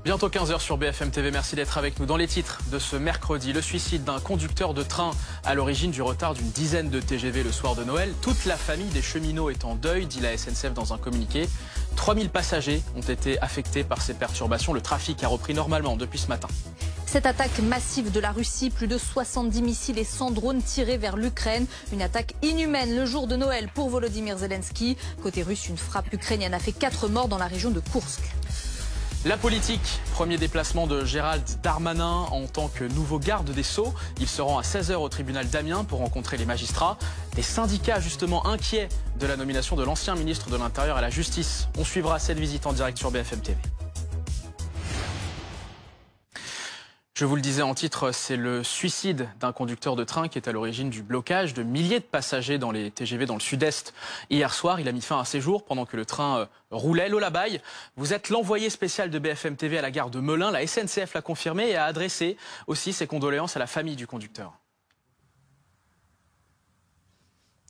Bientôt 15 h sur BFM TV, merci d'être avec nous. Dans les titres de ce mercredi, le suicide d'un conducteur de train à l'origine du retard d'une dizaine de TGV le soir de Noël. Toute la famille des cheminots est en deuil, dit la SNCF dans un communiqué. 3000 passagers ont été affectés par ces perturbations. Le trafic a repris normalement depuis ce matin. Cette attaque massive de la Russie, plus de 70 missiles et 100 drones tirés vers l'Ukraine. Une attaque inhumaine le jour de Noël pour Volodymyr Zelensky. Côté russe, une frappe ukrainienne a fait 4 morts dans la région de Koursk. La politique, premier déplacement de Gérald Darmanin en tant que nouveau garde des Sceaux. Il se rend à 16 h au tribunal d'Amiens pour rencontrer les magistrats. Les syndicats justement inquiets de la nomination de l'ancien ministre de l'Intérieur à la justice. On suivra cette visite en direct sur BFM TV. Je vous le disais en titre, c'est le suicide d'un conducteur de train qui est à l'origine du blocage de milliers de passagers dans les TGV dans le sud-est. Hier soir, il a mis fin à ses jours pendant que le train roulait. Lola Baye, vous êtes l'envoyé spécial de BFM TV à la gare de Melun. La SNCF l'a confirmé et a adressé aussi ses condoléances à la famille du conducteur.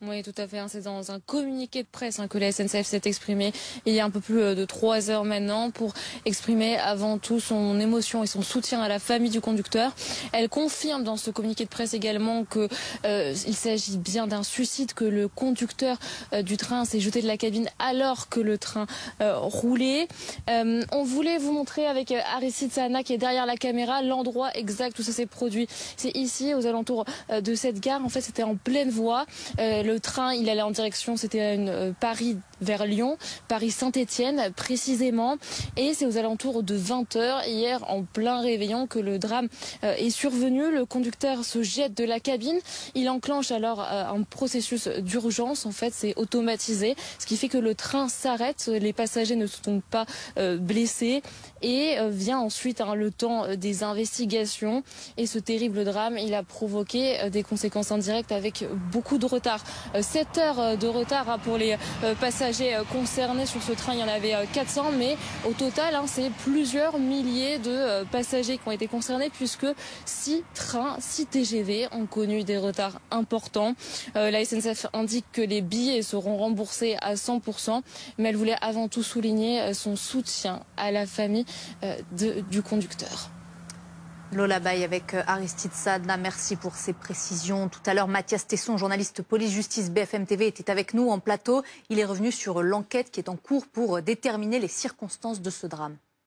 Oui, tout à fait. C'est dans un communiqué de presse que la SNCF s'est exprimée il y a un peu plus de 3 heures maintenant pour exprimer avant tout son émotion et son soutien à la famille du conducteur. Elle confirme dans ce communiqué de presse également que il s'agit bien d'un suicide, que le conducteur du train s'est jeté de la cabine alors que le train roulait. On voulait vous montrer avec Aristide Sana qui est derrière la caméra l'endroit exact où ça s'est produit. C'est ici, aux alentours de cette gare. En fait, c'était en pleine voie. Le train, il allait en direction, c'était Paris vers Lyon, Paris-Saint-Étienne précisément. Et c'est aux alentours de 20 h hier, en plein réveillon, que le drame est survenu. Le conducteur se jette de la cabine. Il enclenche alors un processus d'urgence. En fait, c'est automatisé, ce qui fait que le train s'arrête. Les passagers ne sont pas blessés. Et vient ensuite le temps des investigations. Et ce terrible drame, il a provoqué des conséquences indirectes avec beaucoup de retard. 7 heures de retard pour les passagers concernés sur ce train. Il y en avait 400, mais au total, c'est plusieurs milliers de passagers qui ont été concernés puisque 6 trains, 6 TGV ont connu des retards importants. La SNCF indique que les billets seront remboursés à 100%, mais elle voulait avant tout souligner son soutien à la famille du conducteur. Lola Baye avec Aristide Sadna, merci pour ces précisions. Tout à l'heure, Mathias Tesson, journaliste police-justice BFM TV, était avec nous en plateau. Il est revenu sur l'enquête qui est en cours pour déterminer les circonstances de ce drame.